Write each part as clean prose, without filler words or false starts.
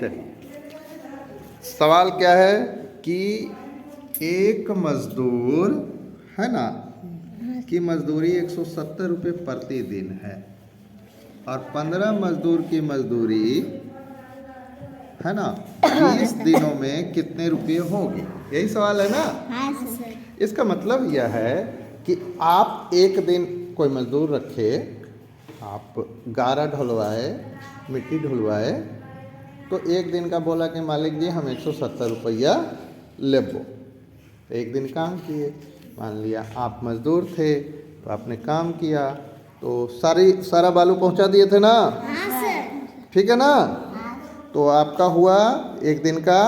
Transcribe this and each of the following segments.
चलिए सवाल क्या है कि एक मजदूर है ना की मजदूरी 170 रुपये प्रतिदिन है और 15 मजदूर की मजदूरी है ना 20 दिनों में कितने रुपये होगी, यही सवाल है ना। हाँ सर। इसका मतलब यह है कि आप एक दिन कोई मजदूर रखे, आप गारा ढुलवाए, मिट्टी ढुलवाए, तो एक दिन का बोला कि मालिक जी हम 170 रुपया लेबो। एक दिन काम किए, मान लिया आप मजदूर थे तो आपने काम किया तो सारा बालू पहुंचा दिए थे ना। हाँ सर। ठीक है ना। तो आपका हुआ एक दिन का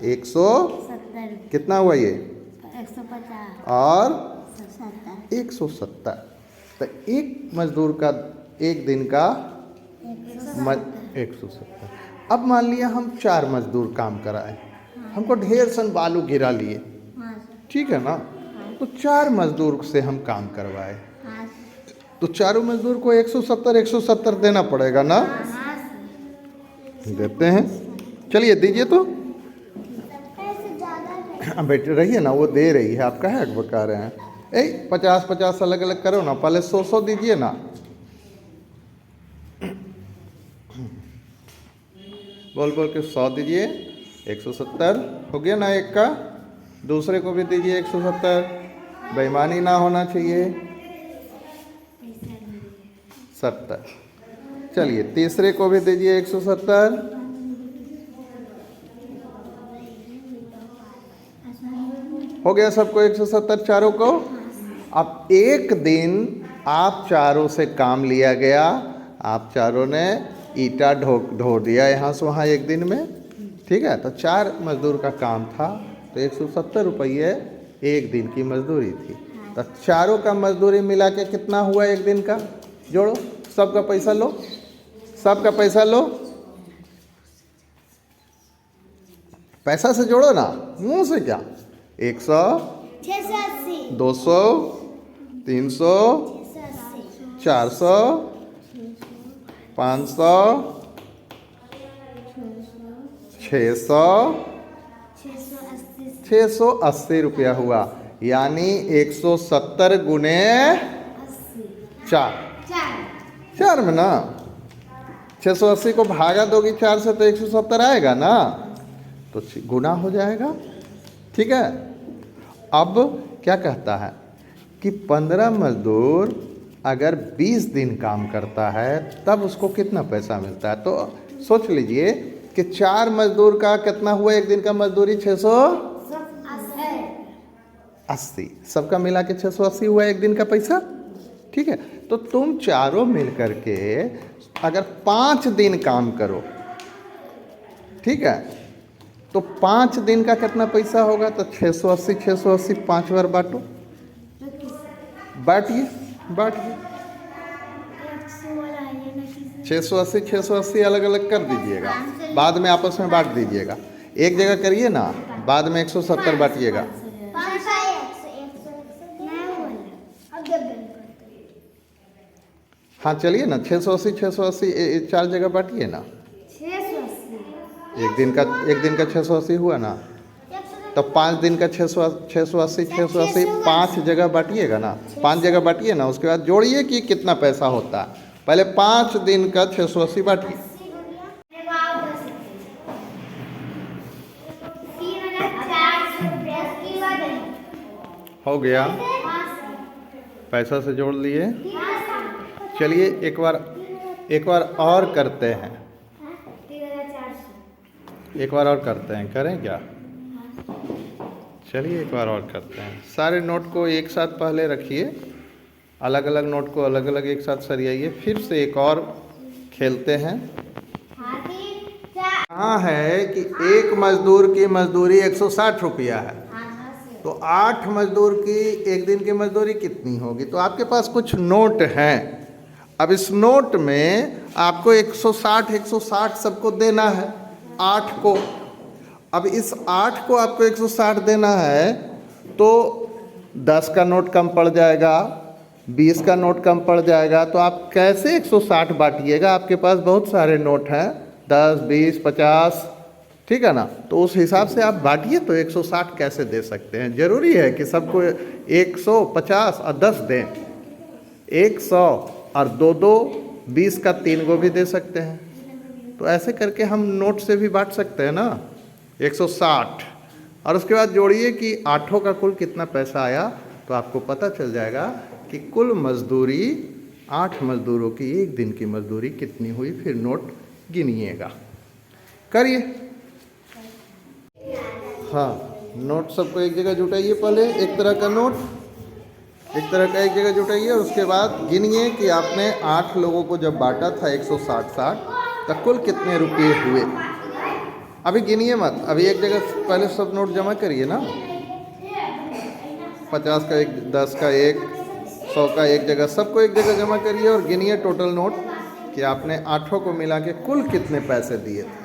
170 कितना हुआ ये 150 और 170 170। तो एक मजदूर का एक दिन का 170। अब मान लिया हम 4 मजदूर काम कराए, हमको ढेर सन बालू गिरा लिए, हाँ सर। ठीक है ना। तो 4 मजदूर से हम काम करवाए हाँ तो चारों मजदूर को 170 देना पड़ेगा ना। हाँ सर। देते हैं, चलिए दीजिए तो। पैसे ज़्यादा बैठे रहिए ना, वो दे रही है, आप काहे बता रहे हैं। 50-50 अलग अलग करो ना, पहले 100 दीजिए ना। बोल बोल के 100 दीजिए, 170 हो गया ना एक का। दूसरे को भी दीजिए 170, बेईमानी ना होना चाहिए। 70, चलिए तीसरे को भी दीजिए 170। हो गया सबको 170 चारों को। अब एक दिन आप चारों से काम लिया गया, आप चारों ने ईटा ढो दिया यहाँ से वहाँ एक दिन में, ठीक है। तो 4 मजदूर का काम था तो 170 रुपये एक दिन की मजदूरी थी। तो चारों का मजदूरी मिला के कितना हुआ एक दिन का, जोड़ो, सबका पैसा लो, सबका पैसा लो, पैसा से जोड़ो ना, मुंह से क्या। 100 680 200 300 400 500 600 680 रुपया हुआ, यानी 170 गुने 4 में ना। 680 को भागा दोगी 4 से तो 170 आएगा ना, तो गुना हो जाएगा, ठीक है। अब क्या कहता है कि 15 मजदूर अगर 20 दिन काम करता है तब उसको कितना पैसा मिलता है। तो सोच लीजिए कि 4 मजदूर का कितना हुआ एक दिन का मजदूरी 680, सबका मिला के 680 हुआ एक दिन का पैसा, ठीक है। तो तुम चारों मिल करके अगर 5 दिन काम करो, ठीक है, तो 5 दिन का कितना पैसा होगा। तो 680 5 बार बांटो, बांटिए 680 अलग अलग कर दीजिएगा, बाद में आपस में बांट दीजिएगा। एक जगह करिए ना, बाद में 170 बांटिएगा। हाँ चलिए ना, 680 4 जगह बांटिए ना। एक दिन का 680 हुआ ना, तो 5 दिन का 680 5 जगह बांटिएगा ना, 5 जगह बांटिए ना, उसके बाद जोड़िए कि कितना पैसा होता है। पहले 5 दिन का 680 बांटिए। हो गया, पैसा से जोड़ लिए। चलिए एक बार और करते हैं, एक बार और करते हैं, करें क्या। चलिए एक बार और करते हैं। सारे नोट को एक साथ पहले रखिए, अलग अलग नोट को अलग अलग एक साथ सरियाइए, फिर से एक और खेलते हैं। कहाँ है कि एक मजदूर की मजदूरी 160 रुपया है, तो 8 मजदूर की एक दिन की मजदूरी कितनी होगी। तो आपके पास कुछ नोट हैं, अब इस नोट में आपको 160 सबको देना है, 8 को। अब इस 8 को आपको 160 देना है, तो 10 का नोट कम पड़ जाएगा, 20 का नोट कम पड़ जाएगा। तो आप कैसे 160 बांटिएगा, आपके पास बहुत सारे नोट हैं, 10 20 50 ठीक है ना। तो उस हिसाब से आप बांटिए तो 160 कैसे दे सकते हैं। ज़रूरी है कि सबको 150 और 10 दें, 100 और 2 20 का 3 गो भी दे सकते हैं। तो ऐसे करके हम नोट से भी बांट सकते हैं ना 160। और उसके बाद जोड़िए कि 8 का कुल कितना पैसा आया, तो आपको पता चल जाएगा कि कुल मजदूरी 8 मजदूरों की एक दिन की मजदूरी कितनी हुई। फिर नोट गिनिएगा, करिए। हाँ, नोट सबको एक जगह जुटाइए। पहले एक तरह का नोट एक जगह जुटाइए और उसके बाद गिनिए कि आपने 8 लोगों को जब बांटा था 160 तो कुल कितने रुपये हुए। अभी गिनिए मत, अभी एक जगह पहले सब नोट जमा करिए ना। 50 का एक, 10 का एक, 100 का एक जगह, सबको एक जगह जमा करिए और गिनिए टोटल नोट कि आपने 8 को मिला के कुल कितने पैसे दिए थे।